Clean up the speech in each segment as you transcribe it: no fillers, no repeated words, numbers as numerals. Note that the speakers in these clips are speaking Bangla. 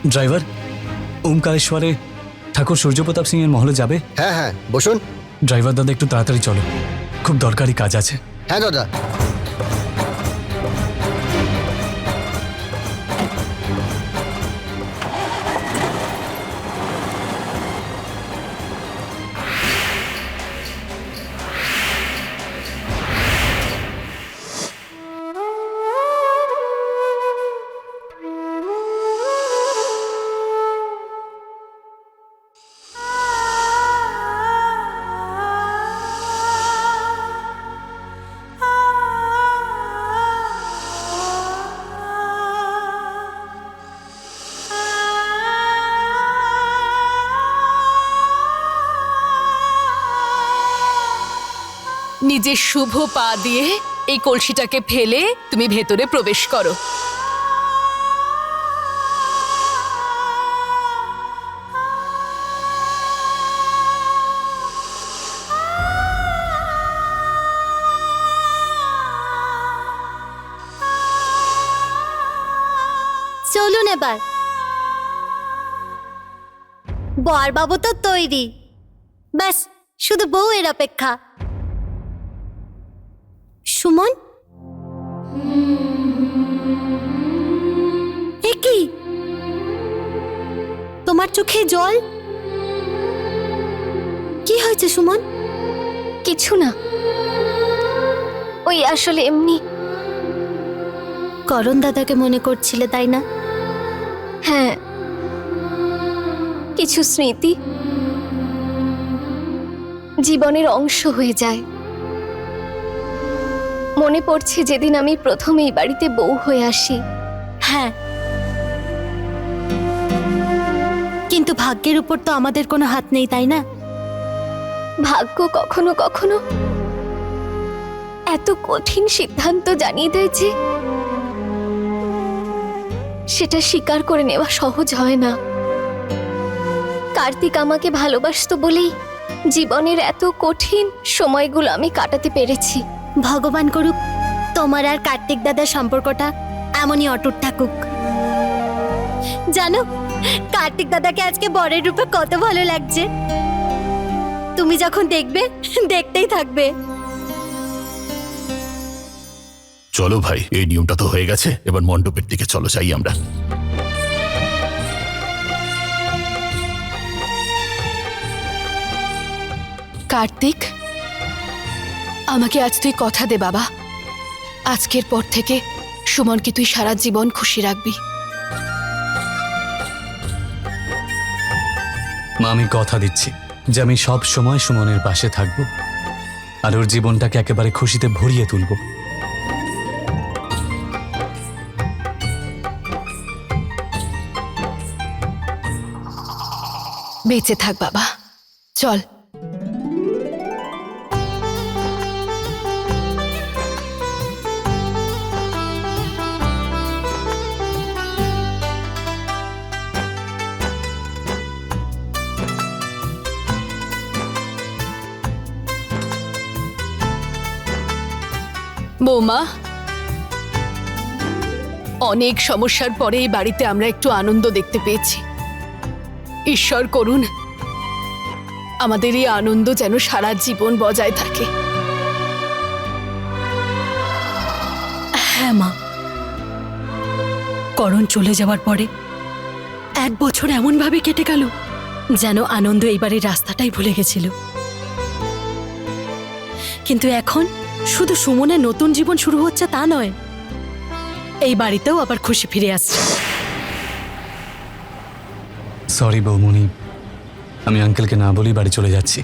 ড্রাইভার, ওমকারেশ্বরে ঠাকুর সূর্যপ্রতাপ সিং এর মহলে যাবে? হ্যাঁ হ্যাঁ, বসুন। ড্রাইভার দাদা, একটু তাড়াতাড়ি চলো, খুব দরকারি কাজ আছে। হ্যাঁ দাদা। নিজের শুভ পা দিয়ে এই কলসিটাকে ফেলে তুমি ভেতরে প্রবেশ করো। চলুন এবার। বর বাবু তো তৈরি, ব্যাস শুধু বউয়ের অপেক্ষা। সুমন, এ কি তোমার চোখে জল? কি হয়েছে সুমন? কিছু না, ওই আসলে এমনি। করণ দাদাকে মনে করছিলে তাই না? হ্যাঁ, কিছু স্মৃতি জীবনের অংশ হয়ে যায়। মনে পড়ছে যেদিন আমি প্রথম এই বাড়িতে বউ হয়ে আসি। হ্যাঁ, কিন্তু ভাগ্যের উপর তো আমাদের কোনো হাত নেই, তাই না? ভাগ্য কখনো কখনো এত কঠিন সিদ্ধান্ত জানিয়ে দেয় যে সেটা স্বীকার করে নেওয়া সহজ হয় না। কার্তিক আমাকে ভালোবাসতো বলেই জীবনের এত কঠিন সময়গুলো আমি কাটাতে পেরেছি। ভগবান করুক তোমার আর কার্তিক দাদার সম্পর্কটা এমনই অটুট থাকুক। জানো, কার্তিক দাদাকে আজকে বরের রূপে কত ভালো লাগছে। তুমি যখন দেখবে, দেখতেই থাকবে। চলো ভাই, এই নিয়মটা তো হয়ে গেছে, এবার মণ্ডপের দিকে চলো, যাই আমরা। কার্তিক, আমাকে আজ তুই কথা দে বাবা, আজকের পর থেকে সুমনকে তুই সারা জীবন খুশি রাখবি। মা, আমি কথা দিচ্ছি যে আমি সব সময় সুমনের পাশে থাকবো আর ওর জীবনটাকে একেবারে খুশিতে ভরিয়ে তুলব। বেঁচে থাক বাবা, চল। বৌমা, অনেক সমস্যার পরে এই বাড়িতে আমরা একটু আনন্দ দেখতে পেয়েছি। ঈশ্বর করুন আমাদের এই আনন্দ যেন সারা জীবন বজায় থাকে। হ্যাঁ মা, করণ চলে যাওয়ার পরে 1 বছর এমন ভাবে কেটে গেল যেন আনন্দ এইবারের রাস্তাটাই ভুলে গেছিল। কিন্তু এখন শুধু সুমনের নতুন জীবন শুরু হচ্ছে তা নয়, এই বাড়িতেও আবার খুশি ফিরে আসছে। সরি বৌমনি, আমি আঙ্কেলকে না বলেই বাড়ি চলে যাচ্ছি।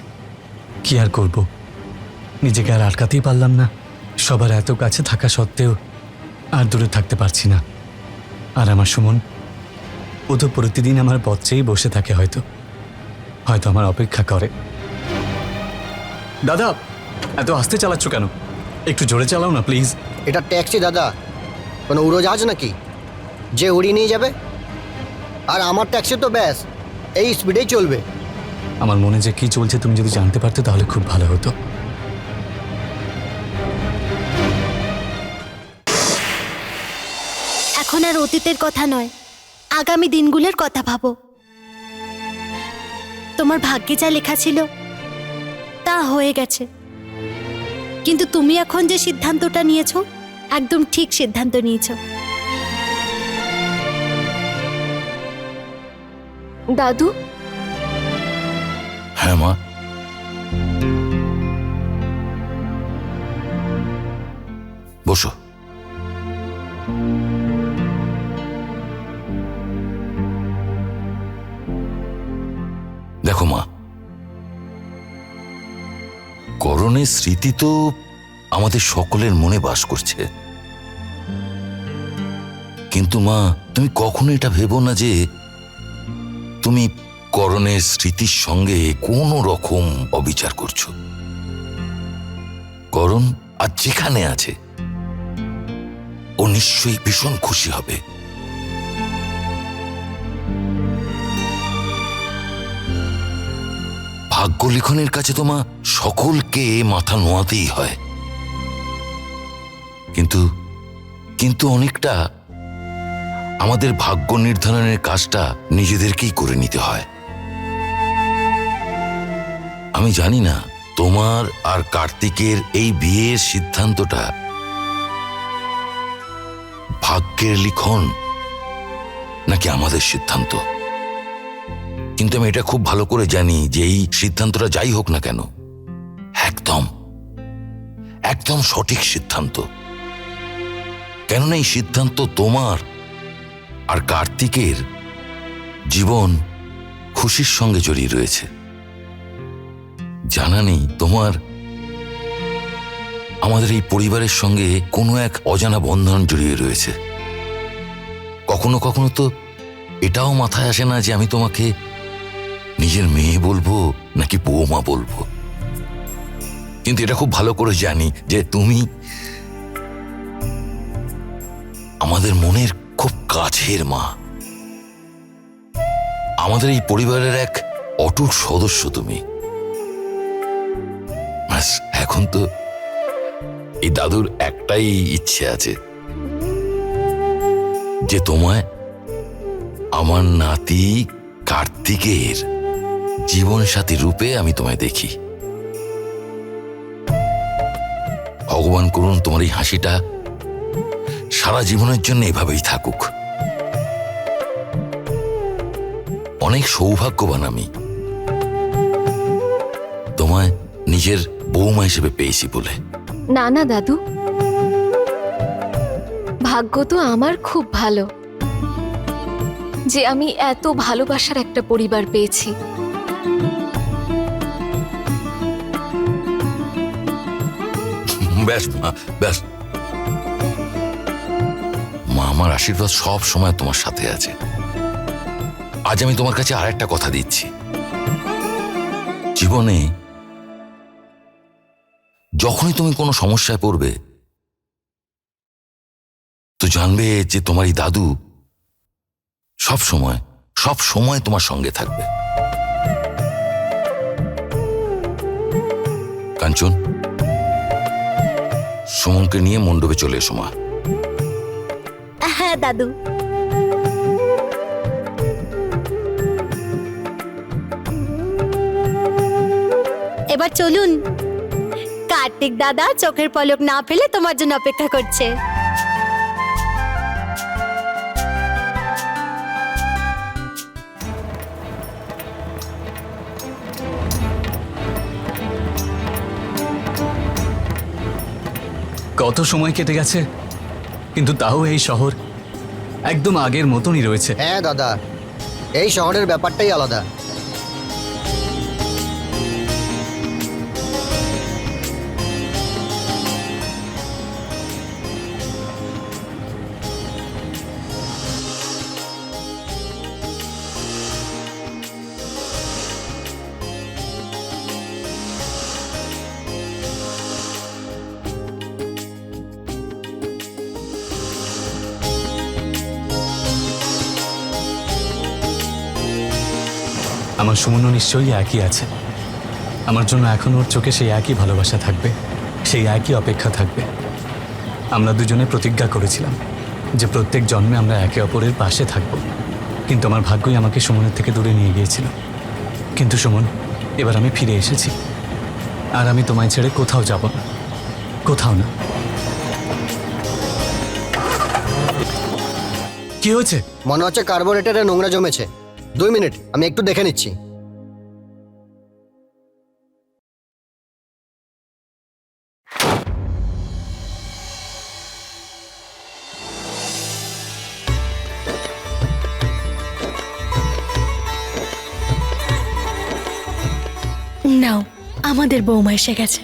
কি আর করব, নিজেকে আর আটকাতেই পারলাম না। সবার এত কাছে থাকা সত্ত্বেও আর দূরে থাকতে পারছি না। আর আমার সুমন, ও তো প্রতিদিন আমার পথ চেয়েই বসে থাকে, হয়তো হয়তো আমার অপেক্ষা করে। দাদা, এত আস্তে চালাচ্ছ কেন? একটু জোরে চালাও না প্লিজ। এটা ট্যাক্সি দাদা, কোনো উড়োজাহাজ নাকি যে উড়িয়ে নিয়ে যাবে? আর আমার ট্যাক্সি তো ব্যাস এই স্পিডেই চলবে। আমার মনে যে কি চলছে তুমি যদি জানতে পারতে তাহলে খুব ভালো হতো। এখন আর অতীতের কথা নয়, আগামী দিনগুলোর কথা ভাবো। তোমার ভাগ্যে যা লেখা ছিল তা হয়ে গেছে, কিন্তু তুমি এখন যে সিদ্ধান্তটা নিয়েছো একদম ঠিক সিদ্ধান্ত নিয়েছো। দাদু, হ্যাঁ মা, বসো। দেখো মা, করণের স্মৃতি তো আমাদের সকলের মনে বাস করছে, কিন্তু মা তুমি কখনো এটা ভেবো না যে তুমি করণের স্মৃতির সঙ্গে কোনো রকম অবিচার করছো। করণ আজ যেখানে আছে ও নিশ্চয়ই ভীষণ খুশি হবে। ভাগ্য লিখনের কাছে তো মা সকলকে মাথা নোয়াতেই হয়, কিন্তু কিন্তু অনেকটা আমাদের ভাগ্য নির্ধারণের কাজটা নিজেদেরকেই করে নিতে হয়। আমি জানি না তোমার আর কার্তিকের এই বিয়ের সিদ্ধান্তটা ভাগ্যের লিখন নাকি আমাদের সিদ্ধান্ত, কিন্তু আমি এটা খুব ভালো করে জানি যে এই সিদ্ধান্তটা যাই হোক না কেন একদম একদম সঠিক সিদ্ধান্ত। কেননা এই সিদ্ধান্ত তোমার আর কার্তিকের জীবন খুশির সঙ্গে জড়িয়ে রয়েছে। জানা নেই তোমার আমাদের এই পরিবারের সঙ্গে কোনো এক অজানা বন্ধন জড়িয়ে রয়েছে। কখনো কখনো তো এটাও মাথায় আসে না যে আমি তোমাকে নিজের মেয়ে বলবো নাকি বৌমা বলবো, কিন্তু এটা খুব ভালো করে জানি যে তুমি আমাদের মনের খুব কাছের মা, আমাদের এই পরিবারের এক অটুট সদস্য তুমি। এখন তো এই দাদুর একটাই ইচ্ছে আছে যে তোমায় আমার নাতি কার্তিকের জীবনসাথী রূপে আমি তোমায় দেখি। ভগবান করুন তোমার এই হাসিটা সারা জীবনের জন্য এভাবেই থাকুক। অনেক সৌভাগ্যবান আমি তোমায় নিজের বৌমা হিসেবে পেয়েছি বলে। না না দাদু, ভাগ্য তো আমার খুব ভালো যে আমি এত ভালোবাসার একটা পরিবার পেয়েছি। ব্যাস মা, ব্যাস মা, আমার আশীর্বাদ সব সময় তোমার সাথে আছে। আজ আমি তোমার কাছে আর একটা কথা দিচ্ছি, জীবনে যখনই তুমি কোনো সমস্যায় পড়বে তো জানবে যে তোমার এই দাদু সব সময় তোমার সঙ্গে থাকবে। কাঞ্চন, সুমনকে নিয়ে মণ্ডপে চলে এসো মা। হ্যাঁ দাদু। এবার চলুন, কার্তিক দাদা চোখের পলক না ফেলে তোমার জন্য অপেক্ষা করছে। কত সময় কেটে গেছে, কিন্তু তাও এই শহর একদম আগের মতনই রয়েছে। হ্যাঁ দাদা, এই শহরের ব্যাপারটাই আলাদা। আমার সুমনও নিশ্চয়ই একই আছে। আমার জন্য এখন ওর চোখে সেই একই ভালোবাসা থাকবে, সেই একই অপেক্ষা থাকবে। আমরা দুজনে প্রতিজ্ঞা করেছিলাম যে প্রত্যেক জন্মে আমরা একে অপরের পাশে থাকব। কিন্তু আমার ভাগ্যই আমাকে সুমনের থেকে দূরে নিয়ে গিয়েছিল। কিন্তু সুমন, এবার আমি ফিরে এসেছি, আর আমি তোমায় ছেড়ে কোথাও যাব না, কোথাও না। কি হয়েছে? মনে হচ্ছে কার্বোরেটরে নোংরা জমেছে। 2 মিনিট, আমি একটু দেখে নিচ্ছি। নাও, আমাদের বৌমা এসে গেছে।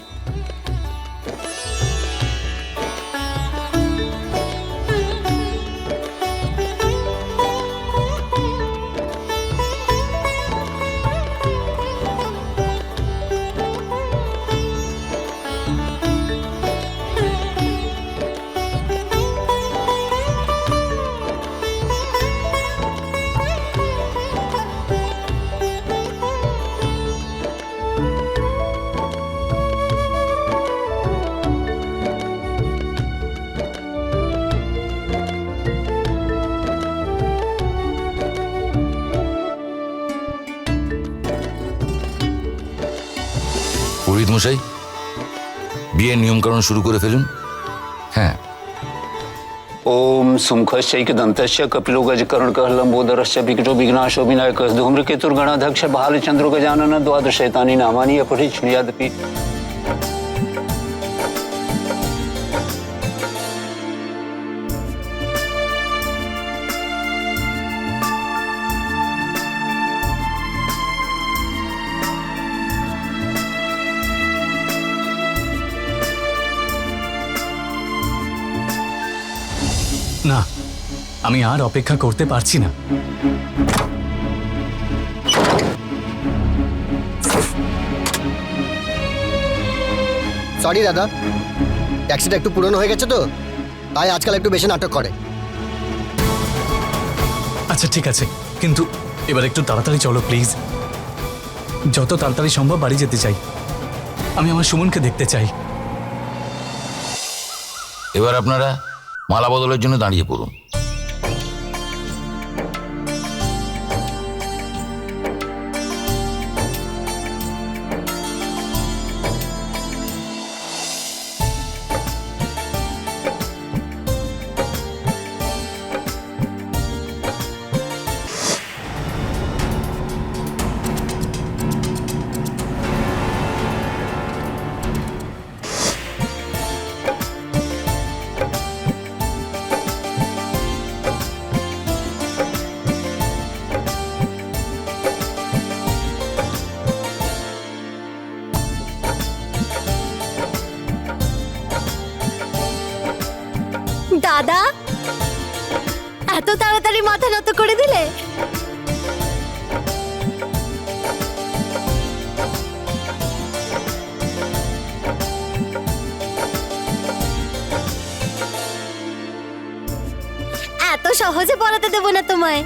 পুরোহিত মশাই, বিয়ের নিয়মকানুন শুরু করে ফেলুন। হ্যাঁ। ओम सुमुखश्चैकदन्तस्य कपिलो लंबोदरस्य विकटो विघ्नाशो विनायकः धूम्रकेतुर्गणाध्यक्ष भालचंद्रो गजानन द्वादशैतानि नामानि अपरिच्छृणुयादपि। না, আমি আর অপেক্ষা করতে পারছি না। সরি দাদা, ট্যাক্সিটা একটু পুরনো হয়ে গেছে তো, তাই আজকাল একটু বেশি নাটক করে। আচ্ছা ঠিক আছে, কিন্তু এবার একটু তাড়াতাড়ি চলো প্লিজ। যত তাড়াতাড়ি সম্ভব বাড়ি যেতে চাই। আমি আমার সুমনকে দেখতে চাই। এবার আপনারা মালা বদলের জন্য দাঁড়িয়ে পড়ুন। দাদা, এত তাড়াতাড়ি মাথা নত করে দিলে? এত সহজে পড়াতে দেবো না তোমায়।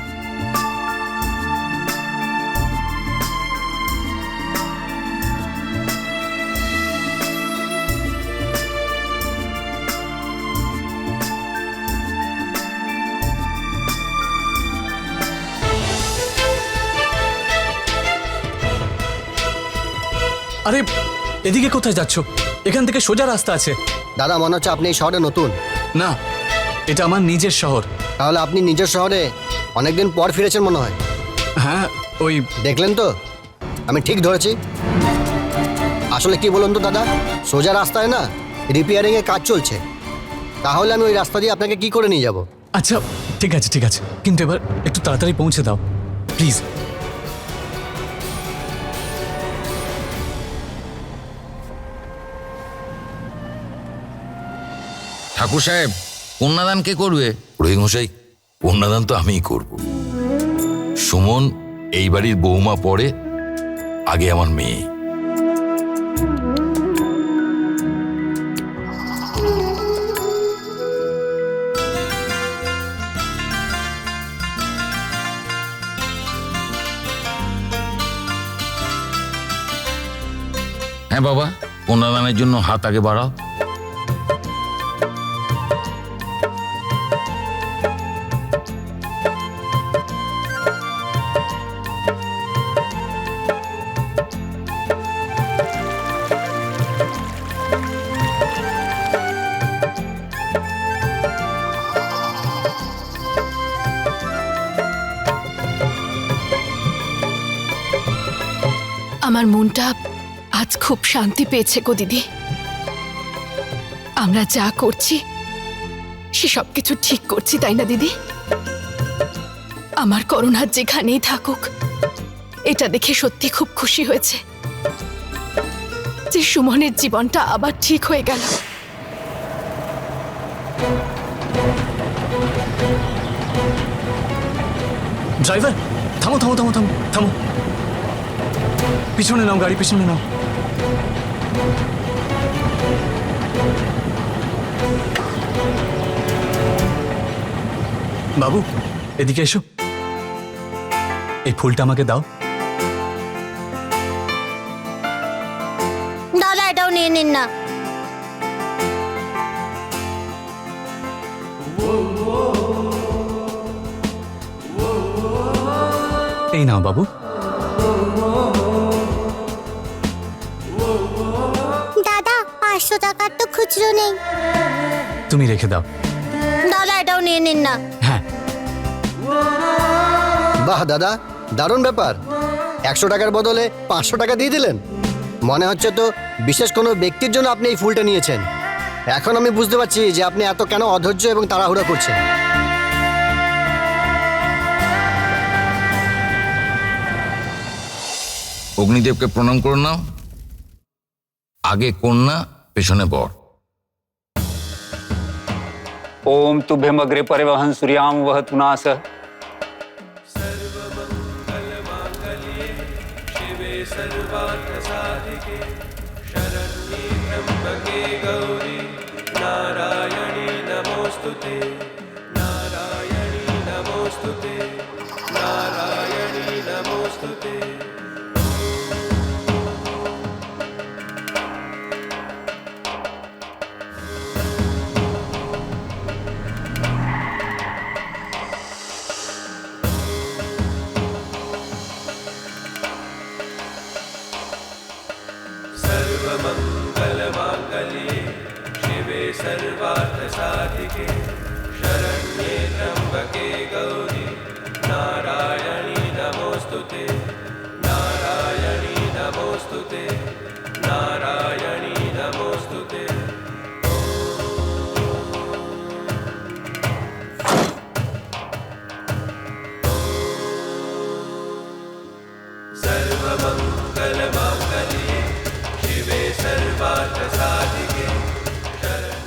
আরে এদিকে কোথায় যাচ্ছ? এখান থেকে সোজা রাস্তা আছে। দাদা, মনে হচ্ছে আপনি এই শহরে নতুন। না, এটা আমার নিজের শহর। তাহলে আপনি নিজের শহরে অনেকদিন পর ফিরেছেন মনে হয়। হ্যাঁ, ওই দেখলেন তো, আমি ঠিক ধরেছি। আসলে কি বলুন তো দাদা, সোজা রাস্তায় না রিপেয়ারিং এর কাজ চলছে। তাহলে আমি ওই রাস্তা দিয়ে আপনাকে কি করে নিয়ে যাব? আচ্ছা ঠিক আছে ঠিক আছে, কিন্তু এবার একটু তাড়াতাড়ি পৌঁছে দাও প্লিজ। ঠাকুর সাহেব, কন্যাদান কে করবে? পুরোহিত মশাই, কন্যাদান তো আমিই করব। সুমন এই বাড়ির বৌমা পরে, আগে আমার মেয়ে। হ্যাঁ বাবা, কন্যাদানের জন্য হাত আগে বাড়াও। আমার মনটা আজ খুব শান্তি পেয়েছে গো দিদি। আমরা যা করছি সে সব কিছু ঠিক করছি, তাই না দিদি? আমার করুণার যেখানেই থাকুক, এটা দেখে সত্যি খুব খুশি হয়েছে যে সুমনের জীবনটা আবার ঠিক হয়ে গেল। ড্রাইভার, থামো থামো থামো থামো থামো, পিছনে নাও, গাড়ি পিছনে নাও। বাবু, এদিকে এসো। এই ফুলটা আমাকে দাও। দাদা এটাও নিয়ে নিন না। এই নাও বাবু। দাদা 500 টাকার তো খুচরো নেই। তুমি রেখে দাও। দাদা এটাও নিয়ে নিন না। হ্যাঁ। বাহ দাদা, দারুণ ব্যাপার। 100 টাকার বদলে 500 টাকা দিয়ে দিলেন। মনে হচ্ছে তো বিশেষ কোনো ব্যক্তির জন্য আপনি এই ফুলটা নিয়েছেন। এখন আমি বুঝতে পারছি যে আপনি এত কেন অধৈর্য এবং তাড়াহুড়া করছেন। অগ্নিদেবকে প্রণাম করে নাও। আগে কন্যা, পেছনে বর। ओम तुभ्यम अग्रे परिवहन सूर्याम वह तुनास।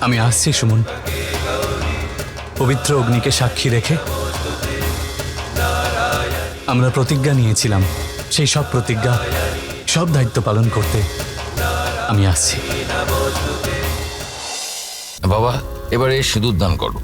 আমি আসছি সুমন, পবিত্র অগ্নিকে সাক্ষী রেখে আমরা প্রতিজ্ঞা নিয়েছিলাম, সেই সব প্রতিজ্ঞা, সব দায়িত্ব পালন করতে আমি আসছি। বাবা, এবারে সিঁদুর দান করো।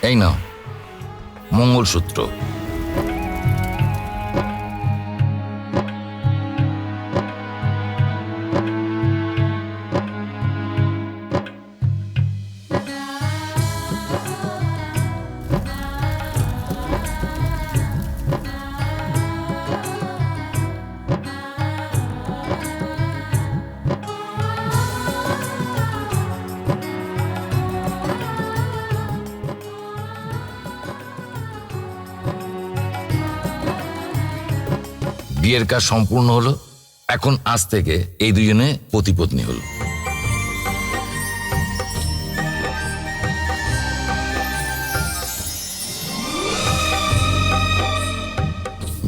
এই নাও মঙ্গলসূত্র। বিয়ের কাজ সম্পূর্ণ হলো। এখন আজ থেকে এই দুজনে পতি-পত্নী হলো।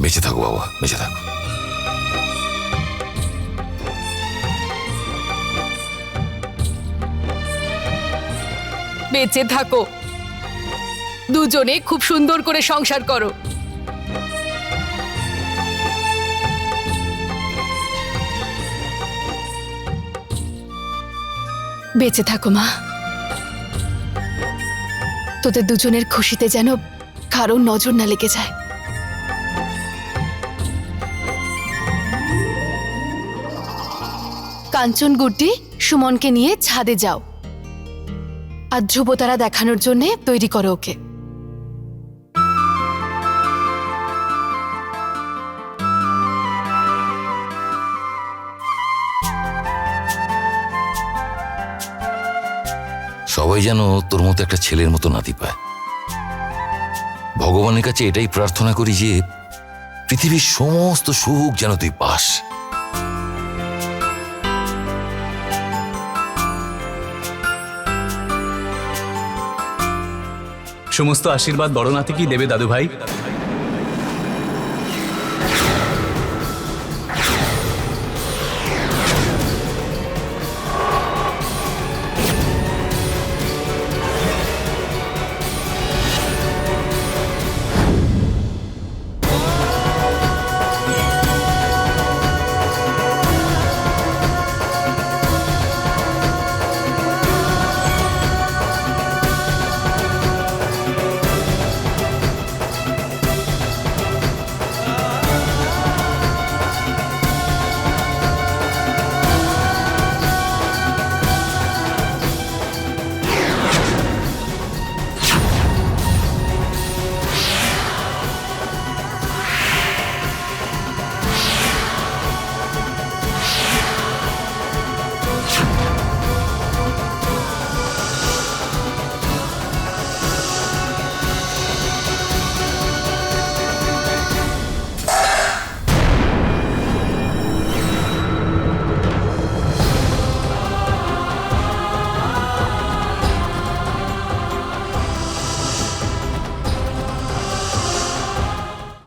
বেঁচে থাকো বাবা, বেঁচে থাকো। বেঁচে থাকো, দুজনে খুব সুন্দর করে সংসার করো। বেঁচে থাকো মা, তোদের দুজনের খুশিতে যেন কারোর নজর না লেগে যায়। কাঞ্চন গুড্ডি সুমনকে নিয়ে ছাদে যাও আর ধ্রুবতারা দেখানোর জন্য তৈরি করো ওকে। সবাই যেন তোর মতো একটা ছেলের মতো নাতি পায়। ভগবানের কাছে এটাই প্রার্থনা করি যে পৃথিবীর সমস্ত সুখ যেন তুই পাস। সমস্ত আশীর্বাদ বড় নাতিকেই দেবে দাদু ভাই।